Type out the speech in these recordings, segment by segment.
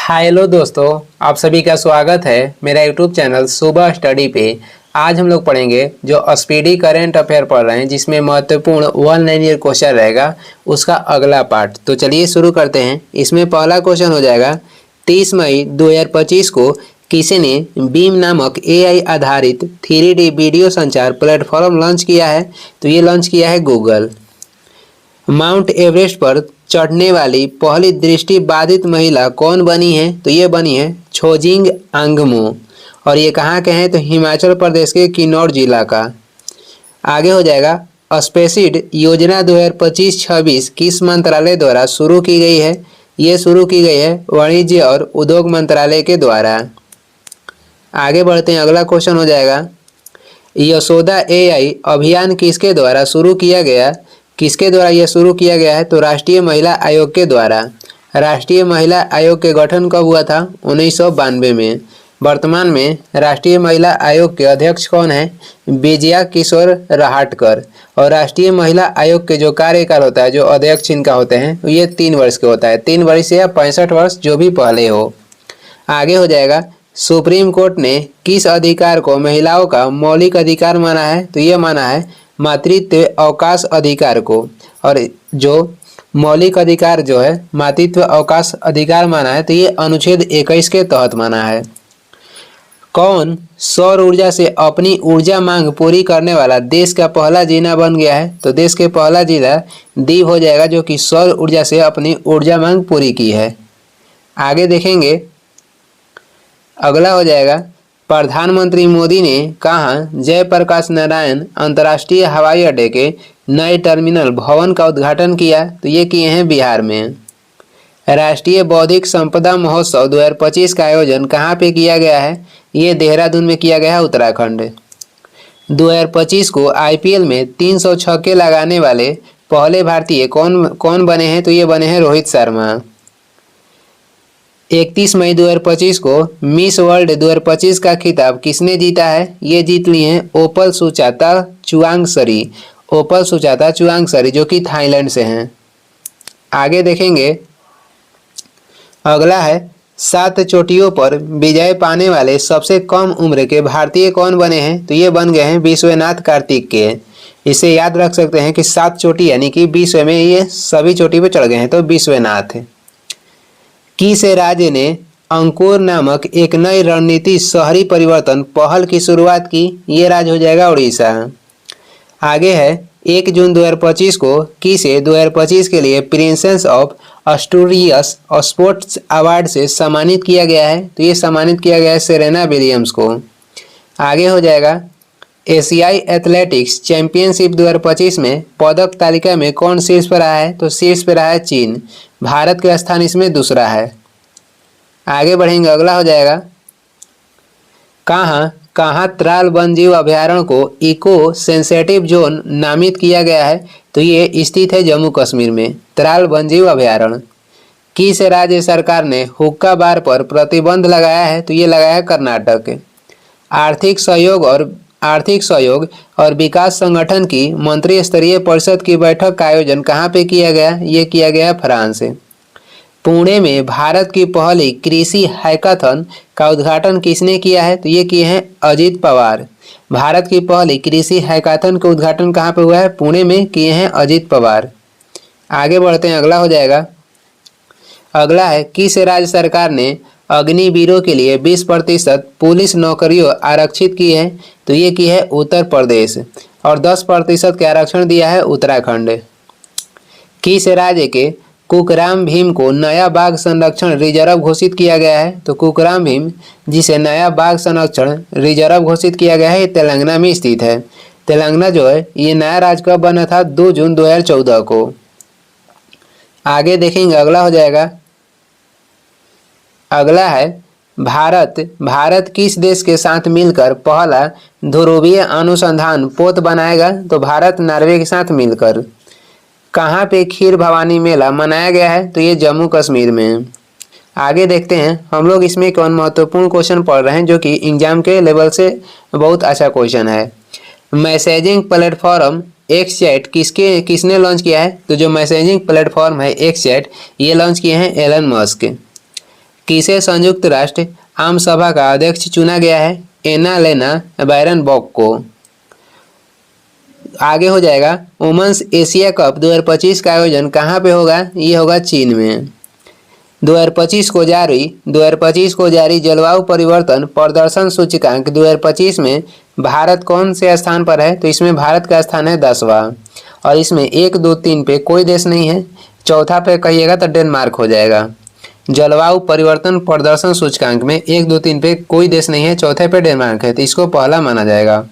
Hello दोस्तों, आप सभी का स्वागत है मेरा यूट्यूब चैनल सुबह स्टडी पे। आज हम लोग पढ़ेंगे जो स्पीडी करंट अफेयर पढ़ रहे हैं, जिसमें महत्वपूर्ण वन लाइन ईयर क्वेश्चन रहेगा, उसका अगला पार्ट। तो चलिए शुरू करते हैं। इसमें पहला क्वेश्चन हो जाएगा, 30 मई 2025 को किसी ने बीम नामक एआई आधारित 3D वीडियो संचार प्लेटफॉर्म लॉन्च किया है? तो ये लॉन्च किया है गूगल। माउंट एवरेस्ट पर चढ़ने वाली पहली दृष्टिबाधित महिला कौन बनी है? तो ये बनी है छोजिंग आंगमो, और ये कहाँ के हैं? तो हिमाचल प्रदेश के किन्नौर जिला का। आगे हो जाएगा, स्पेसिड योजना 2025-26 किस मंत्रालय द्वारा शुरू की गई है? ये शुरू की गई है वाणिज्य और उद्योग मंत्रालय के द्वारा। आगे बढ़ते हैं, अगला क्वेश्चन हो जाएगा, यशोदा एआई अभियान किसके द्वारा शुरू किया गया? किसके द्वारा यह शुरू किया गया है? तो राष्ट्रीय महिला आयोग के द्वारा। राष्ट्रीय महिला आयोग के गठन कब हुआ था? 1992 में। वर्तमान में राष्ट्रीय महिला आयोग के अध्यक्ष कौन है? विजया किशोर रहाटकर। और राष्ट्रीय महिला आयोग के जो कार्यकाल होता है, जो अध्यक्ष इनका होते हैं, ये 3 वर्ष के होता है। 3 वर्ष या 65 वर्ष, जो भी पहले हो। आगे हो जाएगा, सुप्रीम कोर्ट ने किस अधिकार को महिलाओं का मौलिक अधिकार माना है? तो ये माना है मातृत्व अवकाश अधिकार को। और जो मौलिक अधिकार जो है मातृत्व अवकाश अधिकार माना है, तो ये अनुच्छेद 21 के तहत माना है। कौन सौर ऊर्जा से अपनी ऊर्जा मांग पूरी करने वाला देश का पहला जिला बन गया है? तो देश के पहला जिला दीव हो जाएगा, जो कि सौर ऊर्जा से अपनी ऊर्जा मांग पूरी की है। आगे देखेंगे, अगला हो जाएगा, प्रधानमंत्री मोदी ने कहाँ जयप्रकाश नारायण अंतर्राष्ट्रीय हवाई अड्डे के नए टर्मिनल भवन का उद्घाटन किया? तो ये किए हैं बिहार में। राष्ट्रीय बौद्धिक संपदा महोत्सव 2025 का आयोजन कहाँ पे किया गया है? ये देहरादून में किया गया है, उत्तराखंड। 2025 को आईपीएल में 300 छक्के लगाने वाले पहले भारतीय कौन बने हैं? तो ये बने हैं रोहित शर्मा। 31 मई 2025 को मिस वर्ल्ड 2025 का खिताब किसने जीता है? ये जीत ली हैं ओपल सुचाता चुआंगसरी। ओपल सुचाता चुआंगसरी, जो कि थाईलैंड से हैं। आगे देखेंगे, अगला है, 7 चोटियों पर विजय पाने वाले सबसे कम उम्र के भारतीय कौन बने हैं? तो ये बन गए हैं विश्वनाथ कार्तिक के। इसे याद रख सकते हैं कि 7 चोटी यानी कि विश्व में ये सभी चोटी पे चढ़ गए हैं, तो विश्वनाथ। किस राज्य ने अंकुर नामक एक नई रणनीति शहरी परिवर्तन पहल की शुरुआत की? ये राज्य हो जाएगा उड़ीसा। आगे है, 1 जून 2025 को किसे 2025 के लिए प्रिंसेस ऑफ अस्टूरियस स्पोर्ट्स अवार्ड से सम्मानित किया गया है? तो ये सम्मानित किया गया है सेरेना विलियम्स को। आगे हो जाएगा, एशियाई एथलेटिक्स चैंपियनशिप 2025 में पदक तालिका में कौन शीर्ष पर रहा है? तो शीर्ष पर रहा है चीन। भारत का स्थान इसमें दूसरा है। आगे बढ़ेंगे, अगला हो जाएगा, कहाँ त्राल वन्यजीव अभयारण्य को इको सेंसिटिव जोन नामित किया गया है? तो ये स्थित है जम्मू कश्मीर में, त्राल वन्यजीव अभयारण्य। किस राज्य सरकार ने हुक्का बार पर प्रतिबंध लगाया है? तो ये लगाया है कर्नाटक। आर्थिक सहयोग और विकास संगठन की मंत्री स्तरीय परिषद की बैठक का आयोजन कहाँ पे किया गया? ये किया गया फ्रांस। पुणे में भारत की पहली कृषि हैकाथन का उद्घाटन किसने किया है? तो ये किए हैं अजित पवार। भारत की पहली कृषि हैकाथन का उद्घाटन कहाँ पे हुआ है? पुणे में किए हैं अजित पवार। आगे बढ़ते हैं, अगला हो जाएगा, अगला है, किस राज्य सरकार ने अग्निवीरों के लिए 20% पुलिस नौकरियों आरक्षित की है? तो ये की है उत्तर प्रदेश। और 10% के आरक्षण दिया है उत्तराखंड। किस राज्य के कुकराम भीम को नया बाघ संरक्षण रिजर्व घोषित किया गया है? तो कुकराम भीम जिसे नया बाघ संरक्षण रिजर्व घोषित किया गया है, ये तेलंगाना में स्थित है। तेलंगाना जो है ये नया राज्य कब बना था? 2 जून 2014 को। आगे देखेंगे, अगला हो जाएगा, अगला है, भारत किस देश के साथ मिलकर पहला ध्रुवीय अनुसंधान पोत बनाएगा? तो भारत नॉर्वे के साथ मिलकर। कहाँ पे खीर भवानी मेला मनाया गया है? तो ये जम्मू कश्मीर में। आगे देखते हैं, हम लोग इसमें कौन महत्वपूर्ण क्वेश्चन पढ़ रहे हैं, जो कि एग्जाम के लेवल से बहुत अच्छा क्वेश्चन है। मैसेजिंग प्लेटफॉर्म एक्सचैट किसने लॉन्च किया है? तो जो मैसेजिंग प्लेटफॉर्म है एक्सचैट, ये लॉन्च किए हैं एलन मस्क। किसे संयुक्त राष्ट्र आम सभा का अध्यक्ष चुना गया है? एना लेना बैरनबॉक को। आगे हो जाएगा वुमेन्स एशिया कप 2025 का आयोजन कहाँ पे होगा? ये होगा चीन में। 2025 को जारी जलवायु परिवर्तन प्रदर्शन सूचकांक 2025 में भारत कौन से स्थान पर है? तो इसमें भारत का स्थान है 10वां और इसमें 1, 2, 3 पे कोई देश नहीं है। चौथा पे कहिएगा तो डेनमार्क हो जाएगा। जलवायु परिवर्तन प्रदर्शन सूचकांक में 1, 2, 3 पे कोई देश नहीं है, चौथे पे डेनमार्क है, तो इसको पहला माना जाएगा।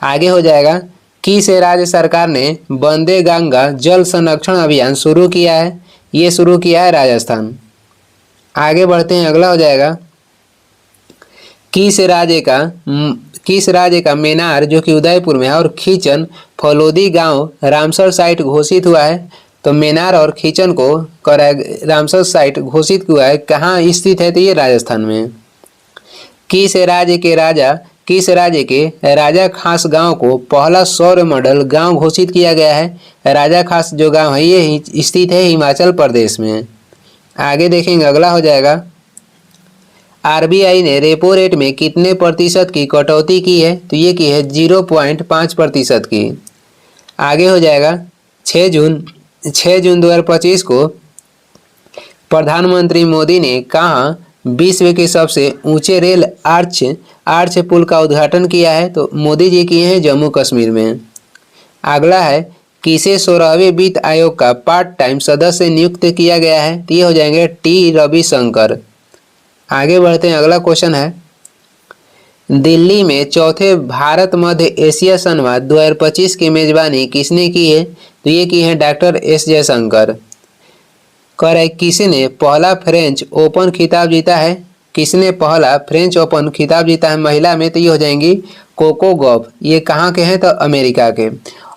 आगे हो जाएगा किस राज्य सरकार ने वंदे गंगा जल संरक्षण अभियान शुरू किया है? ये शुरू किया है राजस्थान। आगे बढ़ते हैं, अगला हो जाएगा किस राज्य का मेनार जो कि उदयपुर में है और खींचन फलोदी गांव रामसर साइट घोषित हुआ है? तो मेनार और खींचन को रामसर साइट घोषित हुआ है, कहाँ स्थित है? तो ये राजस्थान में। किस राज्य के राजा खास गांव को पहला सौर मॉडल गांव घोषित किया गया है? राजा खास जो गांव है ये स्थित है हिमाचल प्रदेश में। आगे देखेंगे, अगला हो जाएगा आरबीआई ने रेपो रेट में कितने प्रतिशत की कटौती की है? तो ये की है 0.5% की। आगे हो जाएगा 6 जून 2025 को प्रधानमंत्री मोदी ने कहाँ विश्व के सबसे ऊंचे रेल आर्च पुल का उद्घाटन किया है? तो मोदी जी किए हैं जम्मू कश्मीर में। अगला है किसे 16वें वित्त आयोग का पार्ट टाइम सदस्य नियुक्त किया गया है? तो ये हो जाएंगे टी रविशंकर। आगे बढ़ते हैं, अगला क्वेश्चन है दिल्ली में चौथे भारत मध्य एशिया संवाद 2025 की मेजबानी किसने की है? तो ये की है डॉक्टर एस जयशंकर। किसने पहला फ्रेंच ओपन खिताब जीता है? किसने पहला फ्रेंच ओपन खिताब जीता है महिला में? तो ये हो जाएंगी कोको गॉफ। ये कहाँ के हैं? तो अमेरिका के।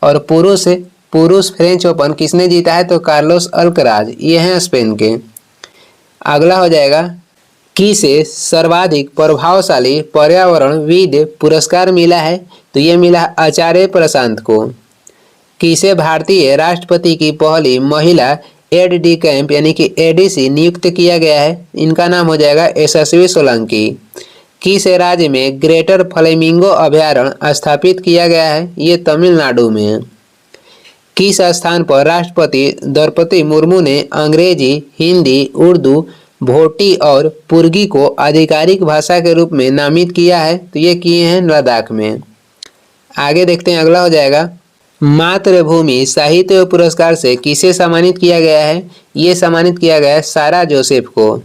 और पुरुष फ्रेंच ओपन किसने जीता है? तो कार्लोस अल्कराज, ये हैं स्पेन के। अगला हो जाएगा किसे सर्वाधिक प्रभावशाली पर्यावरणविद पुरस्कार मिला है? तो ये मिला आचार्य प्रशांत को। किसे भारतीय राष्ट्रपति की पहली महिला एड कैंप यानी कि एडीसी नियुक्त किया गया है? इनका नाम हो जाएगा यशस्वी सोलंकी। किस राज्य में ग्रेटर फ्लेमिंगो अभयारण्य स्थापित किया गया है? ये तमिलनाडु में है। किस स्थान पर राष्ट्रपति द्रौपदी मुर्मू ने अंग्रेजी, हिंदी, उर्दू, भोटी और पुर्गी को आधिकारिक भाषा के रूप में नामित किया है? तो ये किए हैं लद्दाख में। आगे देखते हैं, अगला हो जाएगा मातृभूमि साहित्य पुरस्कार से किसे सम्मानित किया गया है? ये सम्मानित किया गया है सारा जोसेफ को।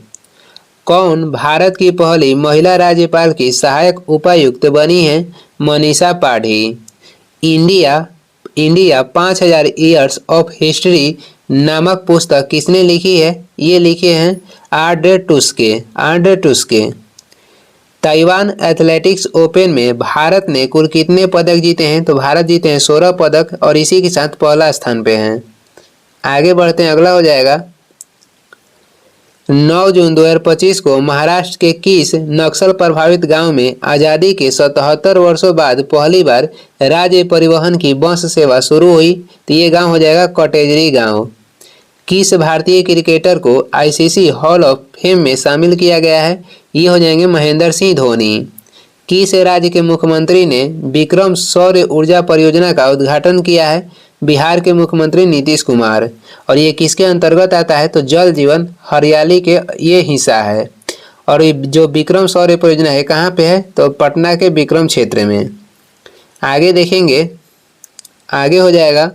कौन भारत की पहली महिला राज्यपाल की सहायक उपायुक्त बनी है? मनीषा पाढ़ी। इंडिया 5000 ईयर्स ऑफ हिस्ट्री नामक पुस्तक किसने लिखी है? ये लिखे हैं आर्डे टुस्के। ताइवान एथलेटिक्स ओपन में भारत ने कुल कितने पदक जीते हैं? तो भारत जीते हैं 16 पदक और इसी के साथ पहला स्थान पे हैं। आगे बढ़ते हैं, अगला हो जाएगा 9 जून 2025 को महाराष्ट्र के किस नक्सल प्रभावित गांव में आज़ादी के 77 वर्षों बाद पहली बार राज्य परिवहन की बस सेवा शुरू हुई? तो ये गांव हो जाएगा कटेजरी गांव। किस भारतीय क्रिकेटर को आईसीसी हॉल ऑफ फेम में शामिल किया गया है? ये हो जाएंगे महेंद्र सिंह धोनी। किस राज्य के मुख्यमंत्री ने विक्रम सौर ऊर्जा परियोजना का उद्घाटन किया है? बिहार के मुख्यमंत्री नीतीश कुमार। और ये किसके अंतर्गत आता है? तो जल जीवन हरियाली के ये हिस्सा है। और ये जो विक्रम सौर परियोजना है कहाँ पे है? तो पटना के विक्रम क्षेत्र में। आगे देखेंगे, आगे हो जाएगा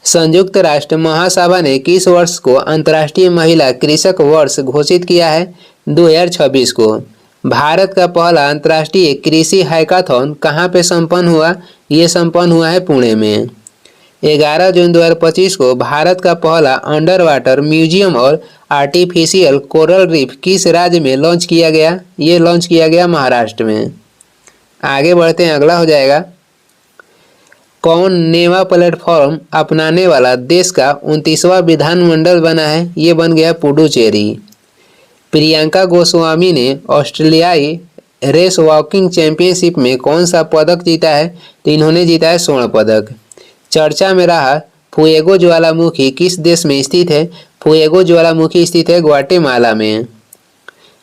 संयुक्त राष्ट्र महासभा ने किस वर्ष को अंतर्राष्ट्रीय महिला कृषक वर्ष घोषित किया है? 2026 को। भारत का पहला अंतर्राष्ट्रीय कृषि हैकाथॉन कहाँ पे संपन्न हुआ? ये संपन्न हुआ है पुणे में। 11 जून 2025 को भारत का पहला अंडर वाटर म्यूजियम और आर्टिफिशियल कोरल रीफ किस राज्य में लॉन्च किया गया? ये लॉन्च किया गया महाराष्ट्र में। आगे बढ़ते हैं, अगला हो जाएगा कौन नेवा प्लेटफॉर्म अपनाने वाला देश का 29वां विधानमंडल बना है? ये बन गया पुडुचेरी। प्रियंका गोस्वामी ने ऑस्ट्रेलियाई रेस वॉकिंग चैंपियनशिप में कौन सा पदक जीता है? तो इन्होंने जीता है स्वर्ण पदक। चर्चा में रहा फुएगो ज्वालामुखी किस देश में स्थित है? फुएगो ज्वालामुखी स्थित है ग्वाटेमाला में।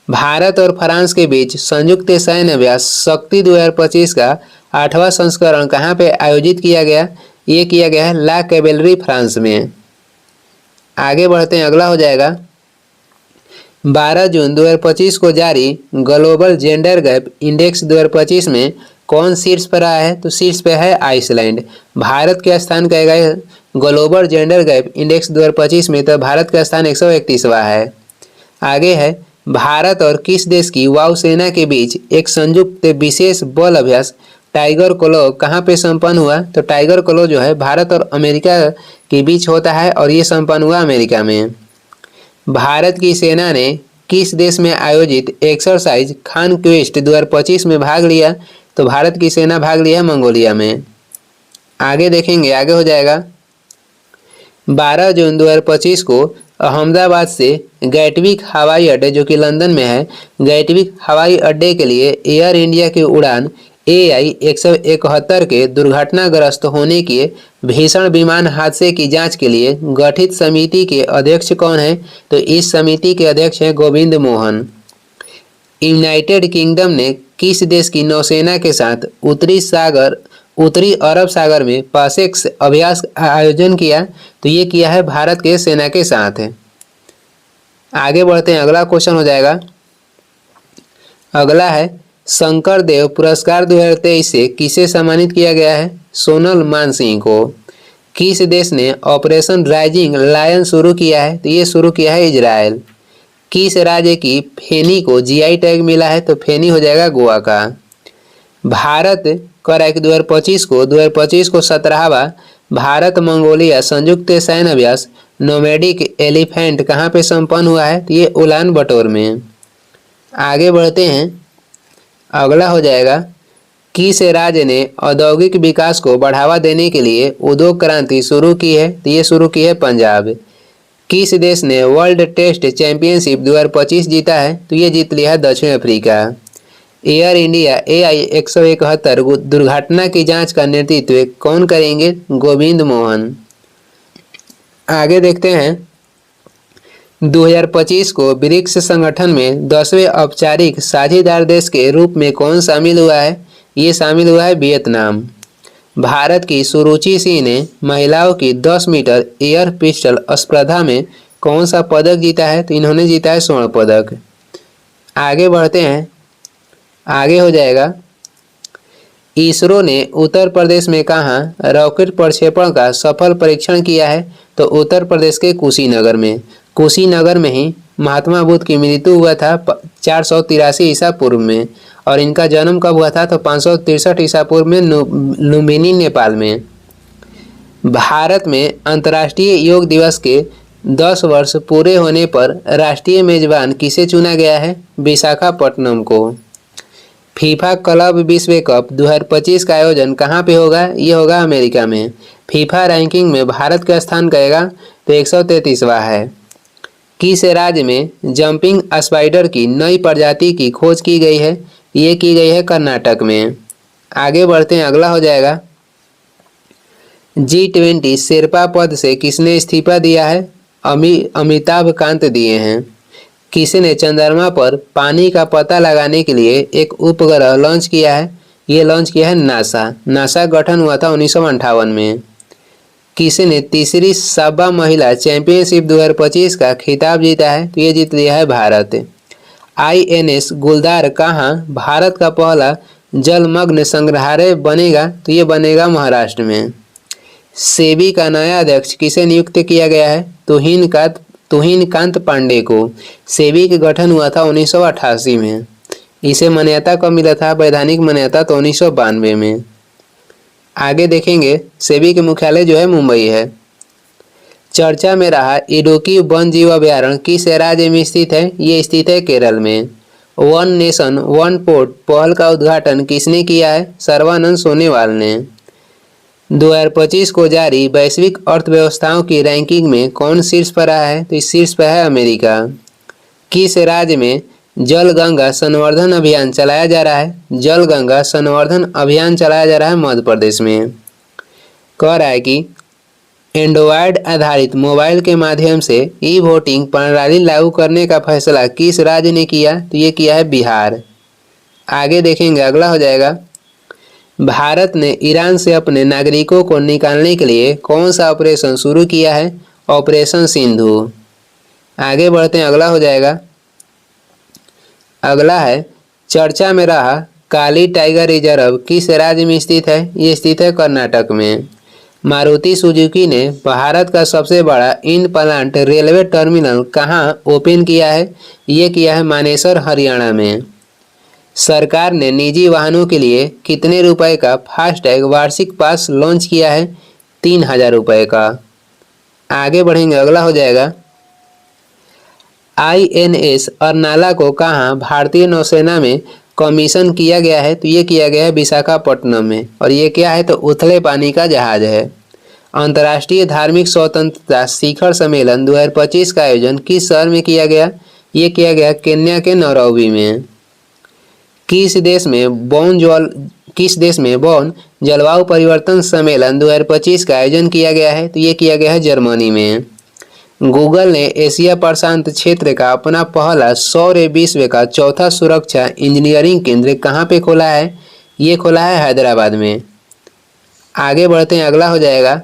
भारत और फ्रांस के बीच संयुक्त सैन्य अभ्यास शक्ति 2025 का 8वां संस्करण कहाँ पे आयोजित किया गया? ये किया गया है ला कैवेलरी फ्रांस में। आगे बढ़ते हैं, अगला हो जाएगा 12 जून 2025 को जारी ग्लोबल जेंडर गैप इंडेक्स 2025 में कौन शीर्ष पर आया है? तो शीर्ष पे है आइसलैंड। भारत के स्थान कहेगा ग्लोबल जेंडर गैप इंडेक्स 2025 में, तो भारत का स्थान 131वां है। आगे है भारत और किस देश की वायुसेना के बीच एक संयुक्त विशेष बल अभ्यास टाइगर क्लो कहाँ पे संपन्न हुआ? तो टाइगर क्लो जो है भारत और अमेरिका के बीच होता है और ये संपन्न हुआ अमेरिका में। भारत की सेना ने किस देश में आयोजित एक्सरसाइज कॉन्क्वेस्ट 2025 में भाग लिया? तो भारत की सेना भाग लिया मंगोलिया में। आगे देखेंगे, आगे हो जाएगा 12 जून 2025 को अहमदाबाद से गैटविक हवाई अड्डे जो कि लंदन में है, गैटविक हवाई अड्डे के लिए एयर इंडिया की उड़ान AI 171 के दुर्घटनाग्रस्त होने के भीषण विमान हादसे की जांच के लिए गठित समिति के अध्यक्ष कौन है? तो इस समिति के अध्यक्ष हैं गोविंद मोहन। यूनाइटेड किंगडम ने किस देश की नौसेना के साथ उत्तरी अरब सागर में पासेक्स अभ्यास आयोजन किया? तो ये किया है भारत के सेना के साथ है। आगे बढ़ते हैं, अगला क्वेश्चन हो जाएगा, अगला है शंकर देव पुरस्कार 2023 से किसे सम्मानित किया गया है? सोनल मानसिंह को। किस देश ने ऑपरेशन राइजिंग लायन शुरू किया है? तो ये शुरू किया है इजराइल। किस राज्य की फेनी को GI टैग मिला है? तो फेनी हो जाएगा गोवा का। भारत कर 2025 को 17वां भारत मंगोलिया संयुक्त सैन्य अभ्यास नोमैडिक एलिफेंट कहाँ पे संपन्न हुआ है? तो ये उलान बटोर में। आगे बढ़ते हैं, अगला हो जाएगा किस राज्य ने औद्योगिक विकास को बढ़ावा देने के लिए उद्योग क्रांति शुरू की है? तो ये शुरू की है पंजाब। किस देश ने वर्ल्ड टेस्ट चैंपियनशिप 2025 जीता है? तो ये जीत लिया है दक्षिण अफ्रीका। एयर इंडिया AI 171 दुर्घटना की जांच का नेतृत्व कौन करेंगे? गोविंद मोहन। आगे देखते हैं 2025 को ब्रिक्स संगठन में 10वें औपचारिक साझेदार देश के रूप में कौन शामिल हुआ है? ये शामिल हुआ है वियतनाम। भारत की सुरुचि सिंह ने महिलाओं की 10 मीटर एयर पिस्टल स्पर्धा में कौन सा पदक जीता है? तो इन्होंने जीता है स्वर्ण पदक। आगे बढ़ते हैं, आगे हो जाएगा इसरो ने उत्तर प्रदेश में कहाँ रॉकेट प्रक्षेपण का सफल परीक्षण किया है? तो उत्तर प्रदेश के कुशीनगर में। कुशीनगर में ही महात्मा बुद्ध की मृत्यु हुआ था 483 ईसा पूर्व में, और इनका जन्म कब हुआ था? तो 563 ईसा पूर्व में लुम्बिनी नेपाल में। भारत में अंतर्राष्ट्रीय योग दिवस के 10 वर्ष पूरे होने पर राष्ट्रीय मेजबान किसे चुना गया है? विशाखापट्टनम को। फीफा क्लब विश्व कप 2025 का आयोजन कहाँ पे होगा? ये होगा अमेरिका में। फीफा रैंकिंग में भारत का स्थान कहेगा तो 133वां है। किस राज्य में जंपिंग स्पाइडर की नई प्रजाति की खोज की गई है? ये की गई है कर्नाटक में। आगे बढ़ते हैं, अगला हो जाएगा G20 शेरपा पद से किसने इस्तीफा दिया है? अमिताभ कांत दिए हैं। किसने चंद्रमा पर पानी का पता लगाने के लिए एक उपग्रह लॉन्च किया है? ये लॉन्च किया है नासा गठन हुआ था 1958 में। किसने तीसरी साबा महिला चैंपियनशिप 2025 का खिताब जीता है? तो ये जीत लिया है भारत। INS गुलदार कहाँ भारत का पहला जलमग्न संग्रहालय बनेगा? तो ये बनेगा महाराष्ट्र में। सेबी का नया अध्यक्ष किसे नियुक्त किया गया है? तुहिनकांत पांडे को। सेबी का गठन हुआ था 1988 में। इसे मान्यता कब मिला था? वैधानिक मान्यता तो 1992 में। आगे देखेंगे सेबी के मुख्यालय जो है मुंबई है। चर्चा में रहा इडुक्की वन जीव अभ्यारण्य किस राज्य में स्थित है? ये स्थित है केरल में। वन नेशन वन पोर्ट पहल का उद्घाटन किसने किया है? सर्बानंद सोनोवाल ने। 2025 को जारी वैश्विक अर्थव्यवस्थाओं की रैंकिंग में कौन शीर्ष पर रहा है? तो इस शीर्ष पर है अमेरिका। किस राज्य में जल गंगा संवर्धन अभियान चलाया जा रहा है? जल गंगा संवर्धन अभियान चलाया जा रहा है मध्य प्रदेश में। कह रहा है कि एंड्रॉयड आधारित मोबाइल के माध्यम से ई वोटिंग प्रणाली लागू करने का फैसला किस राज्य ने किया? तो ये किया है बिहार। आगे देखेंगे, अगला हो जाएगा, भारत ने ईरान से अपने नागरिकों को निकालने के लिए कौन सा ऑपरेशन शुरू किया है? ऑपरेशन सिंधु। आगे बढ़ते हैं, अगला हो जाएगा, अगला है, चर्चा में रहा काली टाइगर रिजर्व किस राज्य में स्थित है? ये स्थित है कर्नाटक में। मारुति सुजुकी ने भारत का सबसे बड़ा इन प्लांट रेलवे टर्मिनल कहाँ ओपन किया है? ये किया है मानेसर, हरियाणा में। सरकार ने निजी वाहनों के लिए कितने रुपए का फास्टैग वार्षिक पास लॉन्च किया है? 3,000 रुपये का। आगे बढ़ेंगे, अगला हो जाएगा, INS अर्नाला को कहाँ भारतीय नौसेना में कमीशन किया गया है? तो ये किया गया है विशाखापट्टनम में। और ये क्या है? तो उथले पानी का जहाज है। अंतर्राष्ट्रीय धार्मिक स्वतंत्रता शिखर सम्मेलन 2025 का आयोजन किस शहर में किया गया? ये किया गया केन्या के नैरोबी में। किस देश में बॉन जलवायु परिवर्तन सम्मेलन 2025 का आयोजन किया गया है? तो ये किया गया है जर्मनी में। गूगल ने एशिया प्रशांत क्षेत्र का अपना पहला सौर विश्व का चौथा सुरक्षा इंजीनियरिंग केंद्र कहाँ पे खोला है? ये खोला है हैदराबाद में। आगे बढ़ते हैं, अगला हो जाएगा,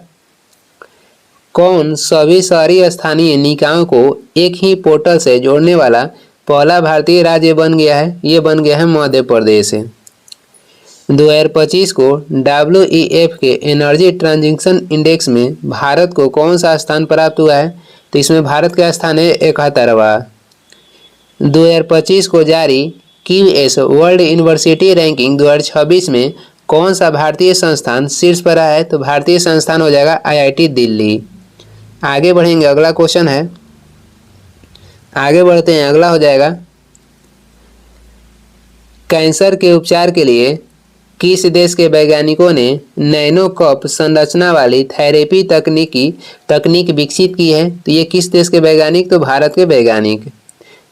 कौन सभी शहरी स्थानीय निकायों को एक ही पोर्टल से जोड़ने वाला पहला भारतीय राज्य बन गया है? ये बन गया है मध्य प्रदेश। 2025 को WEF के एनर्जी ट्रांजिशन इंडेक्स में भारत को कौन सा स्थान प्राप्त हुआ है? तो इसमें भारत का स्थान है 71वां। 2025 को जारी QS वर्ल्ड यूनिवर्सिटी रैंकिंग 2026 में कौन सा भारतीय संस्थान शीर्ष पर आया है? तो भारतीय संस्थान हो जाएगा IIT दिल्ली। आगे बढ़ेंगे, अगला क्वेश्चन है, आगे बढ़ते हैं, अगला हो जाएगा, कैंसर के उपचार के लिए किस देश के वैज्ञानिकों ने नैनो कप संरचना वाली थेरेपी तकनीक विकसित की है? तो ये किस देश के वैज्ञानिक? तो भारत के वैज्ञानिक।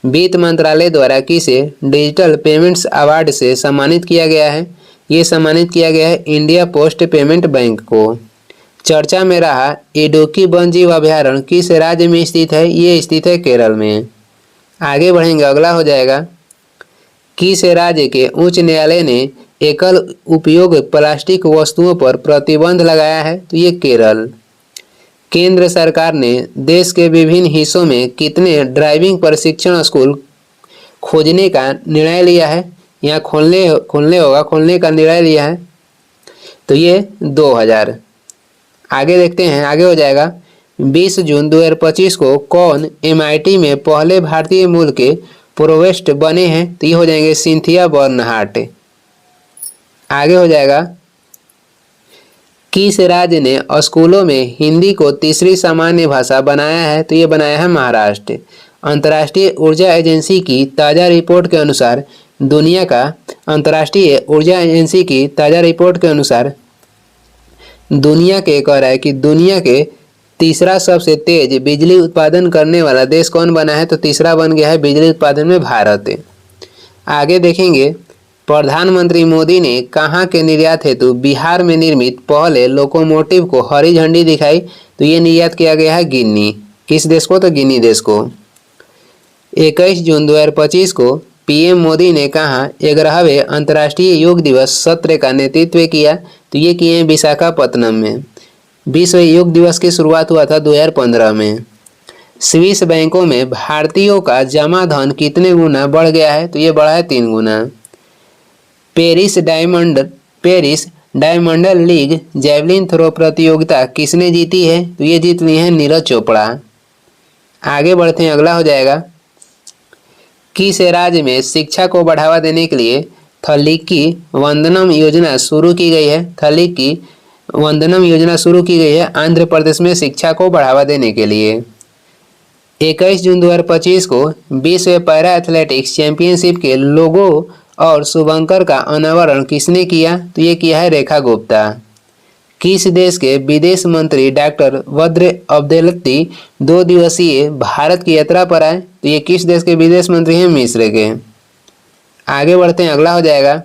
वित्त मंत्रालय द्वारा किसे डिजिटल पेमेंट्स अवार्ड से सम्मानित किया गया है? ये सम्मानित किया गया है इंडिया पोस्ट पेमेंट बैंक को। चर्चा में रहा इडुक्की वन्यजीव अभयारण्य किस राज्य में स्थित है? ये स्थित है केरल में। आगे बढ़ेंगे, अगला हो जाएगा, किस राज्य के उच्च न्यायालय ने एकल उपयोग प्लास्टिक वस्तुओं पर प्रतिबंध लगाया है? तो ये केरल। केंद्र सरकार ने देश के विभिन्न हिस्सों में कितने ड्राइविंग प्रशिक्षण स्कूल खोजने का निर्णय लिया है? यहाँ खोलने का निर्णय लिया है, तो ये 2000। आगे देखते हैं, आगे हो जाएगा, 20 जून 2025 को कौन MIT में पहले भारतीय मूल के प्रोवेस्ट बने हैं? तो ये हो जाएंगे सिंथिया बर्नहार्ट। आगे हो जाएगा, किस राज्य ने स्कूलों में हिंदी को तीसरी सामान्य भाषा बनाया है? तो ये बनाया है महाराष्ट्र। अंतर्राष्ट्रीय ऊर्जा एजेंसी की ताज़ा रिपोर्ट के अनुसार दुनिया के कह रहा है कि दुनिया के तीसरा सबसे तेज बिजली उत्पादन करने वाला देश कौन बना है? तो तीसरा बन गया है बिजली उत्पादन में भारत। आगे देखेंगे, प्रधानमंत्री मोदी ने कहाँ के निर्यात हेतु बिहार में निर्मित पहले लोकोमोटिव को हरी झंडी दिखाई? तो ये निर्यात किया गया है गिनी। किस देश को? तो गिनी देश को। 21 जून 2025 को PM मोदी ने कहाँ 11वें अंतर्राष्ट्रीय योग दिवस सत्र का नेतृत्व किया? तो ये किए विशाखापट्टनम में। विश्व योग दिवस की शुरुआत हुआ था 2015 में। स्विस बैंकों में भारतीयों का जमा धन कितने गुना बढ़ गया है? तो ये बढ़ा है 3 गुना। Paris diamond league javelin throw प्रतियोगिता किसने जीती है? तो ये जीत ली है नीरज चोपड़ा। आगे बढ़ते हैं, अगला हो जाएगा, किस राज्य में शिक्षा को बढ़ावा देने के लिए थलीकी वंदनम योजना शुरू की गई है? थलीकी वंदनम योजना शुरू की गई है आंध्र प्रदेश में शिक्षा को बढ़ावा देने के लिए। 21 जून 2025 को विश्व पैरा एथलेटिक्स चैंपियनशिप के लोगो और शुभंकर का अनावरण किसने किया? तो ये किया है रेखा गुप्ता। किस देश के विदेश मंत्री डॉक्टर बद्र अब्देलती 2 दिवसीय भारत की यात्रा पर आए? तो ये किस देश के विदेश मंत्री हैं? मिस्र के। आगे बढ़ते हैं, अगला हो जाएगा,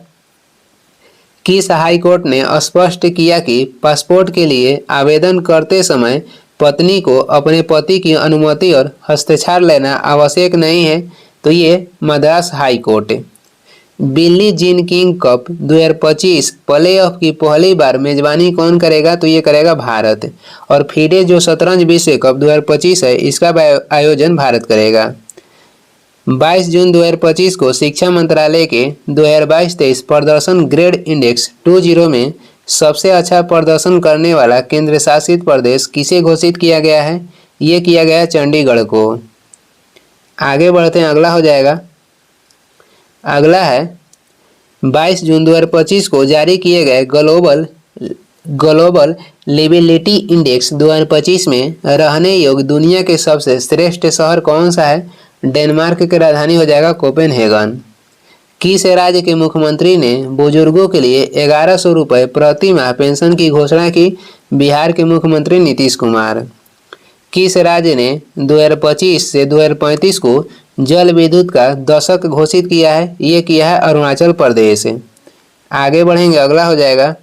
किस हाई कोर्ट ने स्पष्ट किया कि पासपोर्ट के लिए आवेदन करते समय पत्नी को अपने पति की अनुमति और हस्ताक्षर लेना आवश्यक नहीं है, तो ये Madras high court. Billie Jean King cup 2025 playoff की पहली बार मेजबानी कौन करेगा, तो ये करेगा भारत। और फीडे जो शतरंज विश्व कप 2025 है, इसका आयोजन भारत करेगा। 22 जून 2025 को शिक्षा मंत्रालय के 2022-23 प्रदर्शन ग्रेड इंडेक्स 20 में सबसे अच्छा प्रदर्शन करने वाला केंद्र शासित प्रदेश किसे घोषित किया गया है, ये किया गया चंडीगढ़ को। आगे बढ़ते हैं, अगला हो जाएगा। अगला है 22 जून 2025 को जारी किए गए ग्लोबल लिविलिटी इंडेक्स 2025 में रहने योग्य दुनिया के सबसे श्रेष्ठ शहर कौन सा है? डेनमार्क की राजधानी हो जाएगा कोपेनहेगन। किस राज्य के मुख्यमंत्री ने बुजुर्गों के लिए 1100 रुपये प्रति माह पेंशन की घोषणा की? बिहार के मुख्यमंत्री नीतीश कुमार। किस राज्य ने 2025 से 2035 को जल विद्युत का दशक घोषित किया है? ये किया है अरुणाचल प्रदेश। आगे बढ़ेंगे, अगला हो जाएगा।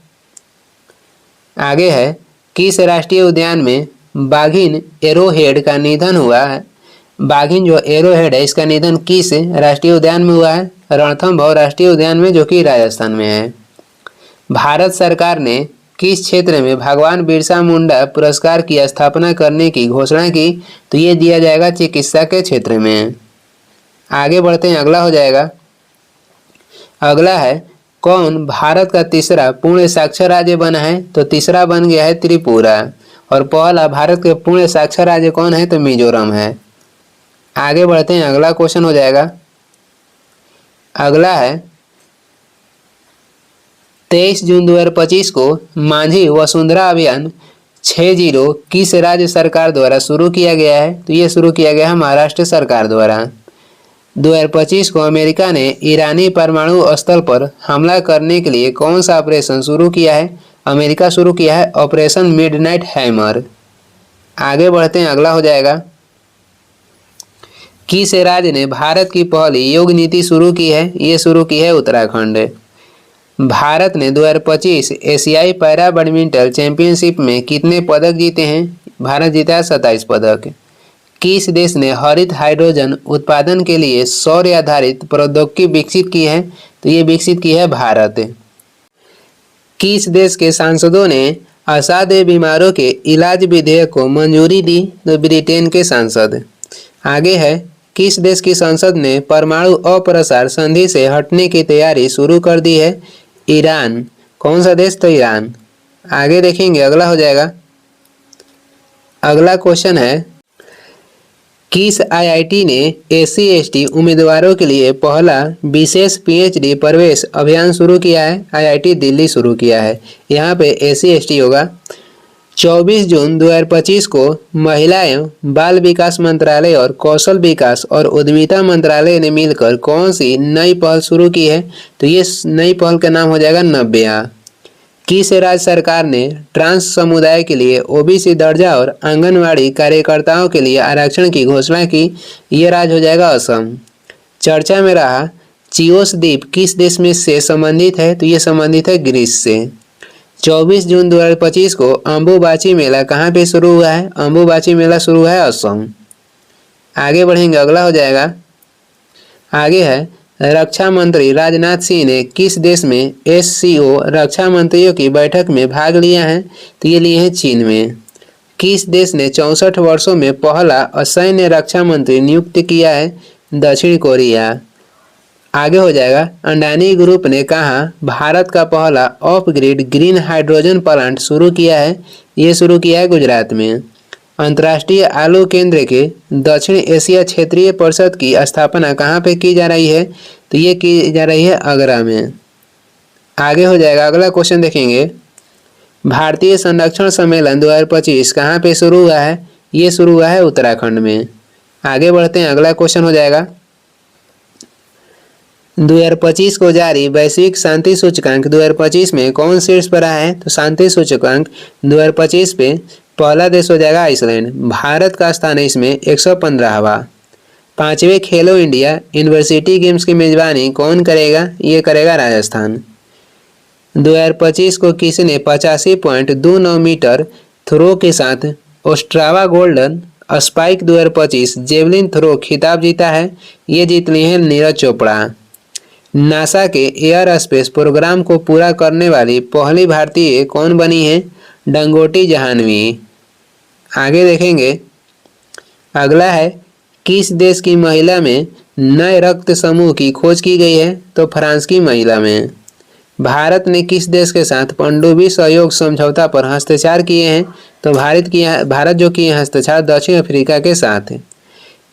आगे है किस राष्ट्रीय उद्यान में बाघिन एरोहेड का निधन हुआ है? बाघिन जो एरोहेड है, इसका निधन किस राष्ट्रीय उद्यान में हुआ है? रणथंभौर राष्ट्रीय उद्यान में, जो कि राजस्थान में है। भारत सरकार ने किस क्षेत्र में भगवान बिरसा मुंडा पुरस्कार की स्थापना करने की घोषणा की? तो ये दिया जाएगा चिकित्सा के क्षेत्र में। आगे बढ़ते हैं, अगला हो जाएगा। अगला है कौन भारत का तीसरा पूर्ण साक्षर राज्य बना है? तो तीसरा बन गया है त्रिपुरा। और पहला भारत के पूर्ण साक्षर राज्य कौन है? तो मिजोरम है। आगे बढ़ते हैं, अगला क्वेश्चन हो जाएगा। अगला है 23 जून 2025 को मांझी वसुंधरा अभियान 60 किस राज्य सरकार द्वारा शुरू किया गया है? तो ये शुरू किया गया है महाराष्ट्र सरकार द्वारा। 2025 को अमेरिका ने ईरानी परमाणु स्थल पर हमला करने के लिए कौन सा ऑपरेशन शुरू किया है? अमेरिका शुरू किया है ऑपरेशन मिडनाइट हैमर। आगे बढ़ते हैं, अगला हो जाएगा। किस राज्य ने भारत की पहली योग नीति शुरू की है? ये शुरू की है उत्तराखंड। भारत ने 2025 एशियाई पैरा बैडमिंटन चैंपियनशिप में कितने पदक जीते हैं? भारत जीता है 27 पदक। किस देश ने हरित हाइड्रोजन उत्पादन के लिए सौर आधारित प्रौद्योगिकी विकसित की है? तो ये विकसित की है भारत। किस देश के सांसदों ने असाध्य बीमारों के इलाज विधेयक को मंजूरी दी? तो ब्रिटेन के सांसद। आगे है किस देश की संसद ने परमाणु अप्रसार संधि से हटने की तैयारी शुरू कर दी है? ईरान। कौन सा देश? तो ईरान। आगे देखेंगे, अगला हो जाएगा। अगला क्वेश्चन है किस आईआईटी ने SC/ST उम्मीदवारों के लिए पहला विशेष PhD प्रवेश अभियान शुरू किया है? आईआईटी दिल्ली शुरू किया है। यहाँ पे SC/ST होगा। 24 जून 2025 को महिला एवं बाल विकास मंत्रालय और कौशल विकास और उद्यमिता मंत्रालय ने मिलकर कौन सी नई पहल शुरू की है? तो ये नई पहल का नाम हो जाएगा नव्या। किस राज्य सरकार ने ट्रांस समुदाय के लिए OBC दर्जा और आंगनवाड़ी कार्यकर्ताओं के लिए आरक्षण की घोषणा की? ये राज्य हो जाएगा असम। चर्चा में रहा चिओस द्वीप किस देश में से संबंधित है? तो ये संबंधित है ग्रीस से। 24 जून 2025 को अम्बुबाची मेला कहाँ पे शुरू हुआ है? अम्बुबाची मेला शुरू हुआ है असम। आगे बढ़ेंगे, अगला हो जाएगा। आगे है रक्षा मंत्री राजनाथ सिंह ने किस देश में SCO रक्षा मंत्रियों की बैठक में भाग लिया है? तो ये लिए हैं चीन में। किस देश ने 64 वर्षों में पहला असैन्य रक्षा मंत्री नियुक्त किया है? दक्षिण कोरिया। आगे हो जाएगा अंडानी ग्रुप ने कहा भारत का पहला of grid green hydrogen plant शुरू किया है? ये शुरू किया है गुजरात में। अंतर्राष्ट्रीय आलू केंद्र के दक्षिण एशिया क्षेत्रीय परिषद की स्थापना कहाँ पे की जा रही है? तो ये की जा रही है आगरा में। आगे हो जाएगा, अगला क्वेश्चन देखेंगे। भारतीय संरक्षण सम्मेलन 2025 कहाँ पे शुरू हुआ है? ये शुरू हुआ है उत्तराखंड में। आगे बढ़ते हैं, अगला क्वेश्चन हो जाएगा। 2025 को जारी वैश्विक शांति सूचकांक 2025 में कौन शीर्ष पर आया है? तो शांति सूचकांक 2025 पे पहला देश हो जाएगा आइसलैंड। भारत का स्थान है इसमें 115वां। 5वें खेलो इंडिया यूनिवर्सिटी गेम्स की मेजबानी कौन करेगा? ये करेगा राजस्थान। 2025 को किसने 85.29 मीटर थ्रो के साथ Ostrava golden spike 2025 javelin throw खिताब जीता है। ये जीत ली है नीरज चोपड़ा। नासा के एयर स्पेस प्रोग्राम को पूरा करने वाली पहली भारतीय कौन बनी है? डंगोटी जहानवी। आगे देखेंगे, अगला है किस देश की महिला में नए रक्त समूह की खोज की गई है? तो फ्रांस की महिला में। भारत ने किस देश के साथ पनडुब्बी सहयोग समझौता पर हस्ताक्षर किए हैं? तो भारत जो किए हस्ताक्षर दक्षिण अफ्रीका के साथ है।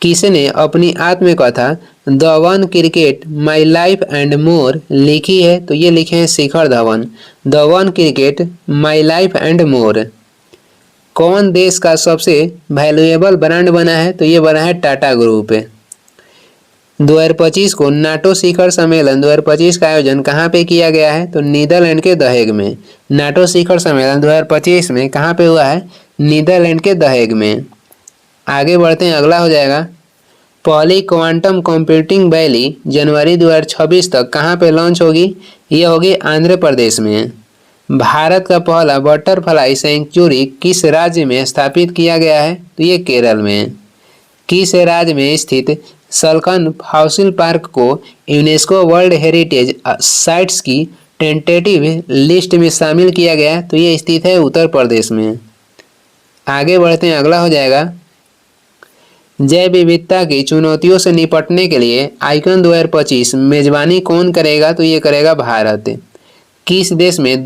किसने अपनी आत्मकथा the one cricket my life and more लिखी है? तो ये लिखे हैं Shikhar Dhawan. The one cricket my life and more. कौन देश का सबसे वैल्यूएबल ब्रांड बना है? तो ये बना है टाटा ग्रुप। 2025 को नाटो शिखर सम्मेलन 2025 का आयोजन कहाँ पे किया गया है? तो नीदरलैंड के द हेग में। नाटो शिखर सम्मेलन 2025 में कहाँ पे हुआ है? नीदरलैंड के द हेग में। आगे बढ़ते हैं, अगला हो जाएगा, पहली क्वांटम कंप्यूटिंग वैली जनवरी 2026 तक कहाँ पे लॉन्च होगी? ये होगी आंध्र प्रदेश में। भारत का पहला बटरफ्लाई सेंचुरी किस राज्य में स्थापित किया गया है? तो ये केरल में। किस राज्य में स्थित सलखन फॉसिल पार्क को यूनेस्को वर्ल्ड हेरिटेज साइट्स की टेंटेटिव लिस्ट में शामिल किया गया है? तो ये स्थित है उत्तर प्रदेश में। आगे बढ़ते हैं, अगला हो जाएगा, जैव विविधता की चुनौतियों से निपटने के लिए आइकन 2025 मेजबानी कौन करेगा? तो ये करेगा भारत। किस देश में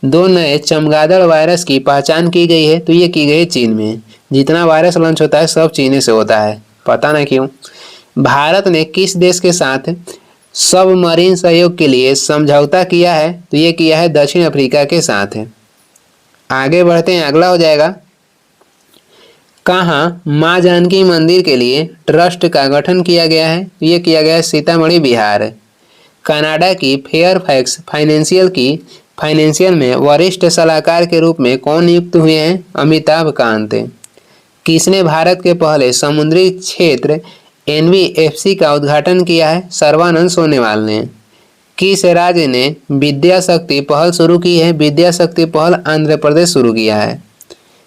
दो नए चमगादड़ वायरस की पहचान की गई है? तो ये की गई है चीन में। जितना वायरस लॉन्च होता है सब चीन से होता है, पता नहीं क्यों। भारत ने किस देश के साथ सबमरीन सहयोग के लिए समझौता किया है? तो ये किया है दक्षिण अफ्रीका के साथ है। आगे बढ़ते हैं, अगला हो जाएगा, कहाँ माँ जानकी मंदिर के लिए ट्रस्ट का गठन किया गया है? तो ये किया गया है सीतामढ़ी बिहार। कनाडा की फेयरफैक्स फाइनेंशियल में वरिष्ठ सलाहकार के रूप में कौन नियुक्त हुए हैं? अमिताभ कांत। किसने भारत के पहले समुद्री क्षेत्र NBFC का उद्घाटन किया है? सर्बानंद सोनोवाल ने। किस राज्य ने विद्या शक्ति पहल शुरू की है? विद्या शक्ति पहल आंध्र प्रदेश शुरू किया है।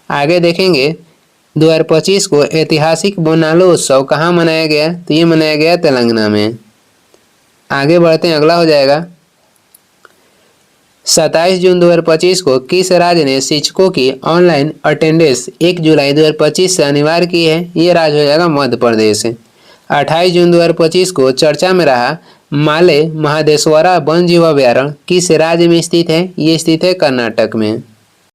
आगे देखेंगे, 2025 को ऐतिहासिक बोनालो उत्सव कहाँ मनाया गया? तो ये मनाया गया तेलंगाना में। आगे बढ़ते हैं, अगला हो जाएगा, 27 जून 2025 को किस राज्य ने शिक्षकों की ऑनलाइन अटेंडेंस 1 जुलाई 2025 से अनिवार्य की है? ये राज्य हो जाएगा मध्य प्रदेश। 28 जून 2025 को चर्चा में रहा माले महादेश्वरा वन जीव अभ्यारण्य किस राज्य में स्थित है? ये स्थित है कर्नाटक में।